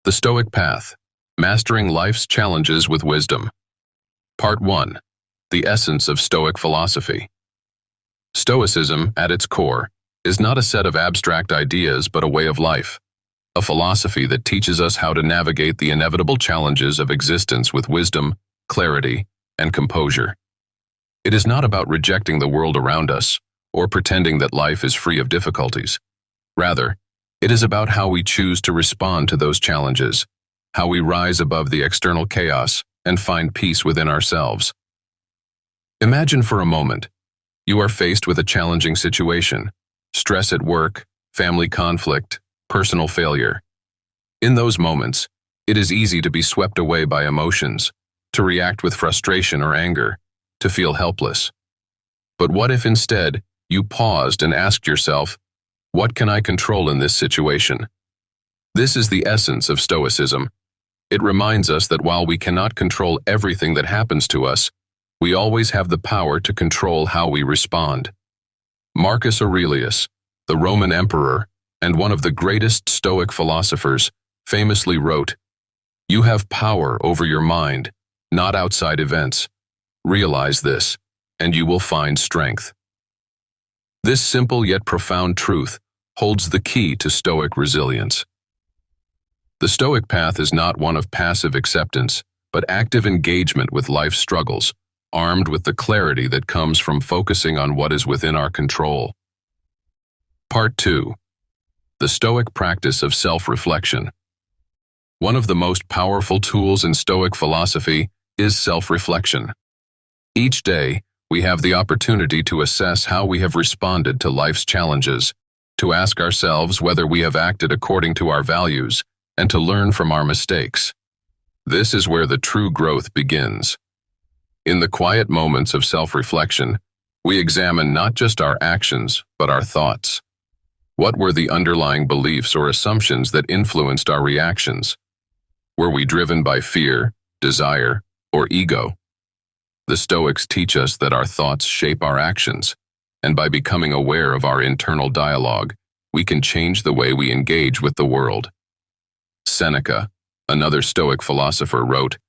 The Stoic Path, Mastering Life's Challenges with Wisdom. Part 1. The Essence of Stoic Philosophy. Stoicism, at its core, is not a set of abstract ideas but a way of life, a philosophy that teaches us how to navigate the inevitable challenges of existence with wisdom, clarity, and composure. It is not about rejecting the world around us or pretending that life is free of difficulties. Rather, it is about how we choose to respond to those challenges, how we rise above the external chaos and find peace within ourselves. Imagine for a moment, you are faced with a challenging situation, stress at work, family conflict, personal failure. In those moments, it is easy to be swept away by emotions, to react with frustration or anger, to feel helpless. But what if instead you paused and asked yourself, what can I control in this situation? This is the essence of Stoicism. It reminds us that while we cannot control everything that happens to us, we always have the power to control how we respond. Marcus Aurelius, the Roman emperor and one of the greatest Stoic philosophers, famously wrote, "You have power over your mind, not outside events. Realize this, and you will find strength." This simple yet profound truth holds the key to Stoic resilience. The Stoic path is not one of passive acceptance, but active engagement with life's struggles, armed with the clarity that comes from focusing on what is within our control. Part 2. The Stoic Practice of Self-Reflection. One of the most powerful tools in Stoic philosophy is self-reflection. Each day, we have the opportunity to assess how we have responded to life's challenges, to ask ourselves whether we have acted according to our values, and to learn from our mistakes. This is where the true growth begins. In the quiet moments of self-reflection, we examine not just our actions, but our thoughts. What were the underlying beliefs or assumptions that influenced our reactions? Were we driven by fear, desire, or ego? The Stoics teach us that our thoughts shape our actions, and by becoming aware of our internal dialogue, we can change the way we engage with the world. Seneca, another Stoic philosopher, wrote,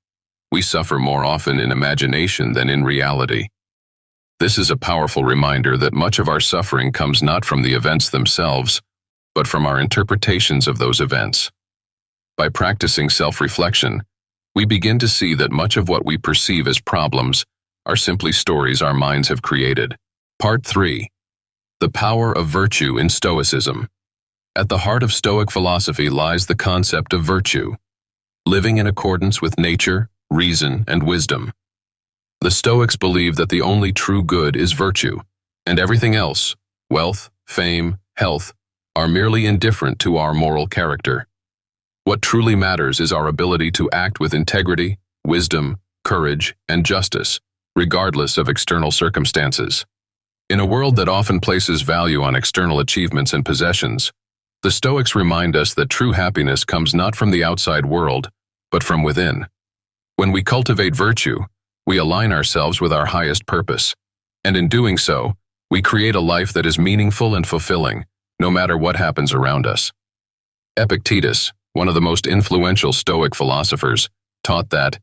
"We suffer more often in imagination than in reality." This is a powerful reminder that much of our suffering comes not from the events themselves, but from our interpretations of those events. By practicing self-reflection, we begin to see that much of what we perceive as problems are simply stories our minds have created. Part 3. The Power of Virtue in Stoicism. At the heart of Stoic philosophy lies the concept of virtue, living in accordance with nature, reason, and wisdom. The Stoics believe that the only true good is virtue, and everything else, wealth, fame, health, are merely indifferent to our moral character. What truly matters is our ability to act with integrity, wisdom, courage, and justice, regardless of external circumstances. In a world that often places value on external achievements and possessions, the Stoics remind us that true happiness comes not from the outside world, but from within. When we cultivate virtue, we align ourselves with our highest purpose, and in doing so, we create a life that is meaningful and fulfilling, no matter what happens around us. Epictetus, one of the most influential Stoic philosophers, taught that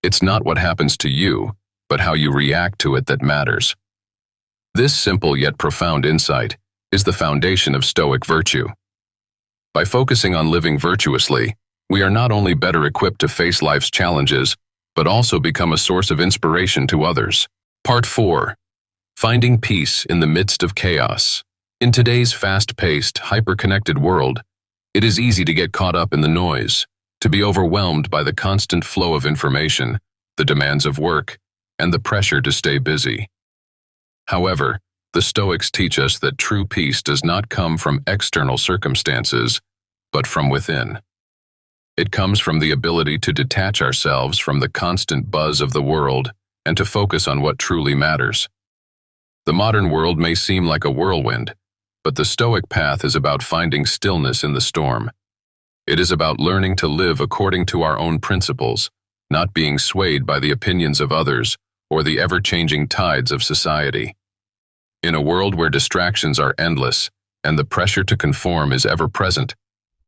it's not what happens to you, but how you react to it that matters. This simple yet profound insight is the foundation of Stoic virtue. By focusing on living virtuously, we are not only better equipped to face life's challenges, but also become a source of inspiration to others. Part 4. Finding Peace in the Midst of Chaos. In today's fast-paced, hyper-connected world, it is easy to get caught up in the noise, to be overwhelmed by the constant flow of information, the demands of work, and the pressure to stay busy. However, the Stoics teach us that true peace does not come from external circumstances, but from within. It comes from the ability to detach ourselves from the constant buzz of the world and to focus on what truly matters. The modern world may seem like a whirlwind, but the Stoic path is about finding stillness in the storm. It is about learning to live according to our own principles, not being swayed by the opinions of others or the ever-changing tides of society. In a world where distractions are endless and the pressure to conform is ever present,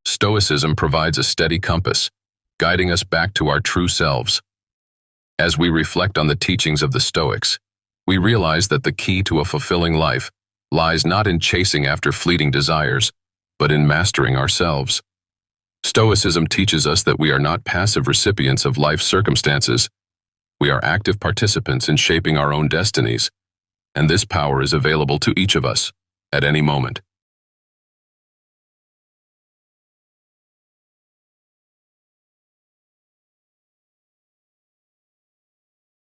Stoicism provides a steady compass, guiding us back to our true selves. As we reflect on the teachings of the Stoics, we realize that the key to a fulfilling life lies not in chasing after fleeting desires, but in mastering ourselves. Stoicism teaches us that we are not passive recipients of life's circumstances. We are active participants in shaping our own destinies, and this power is available to each of us at any moment.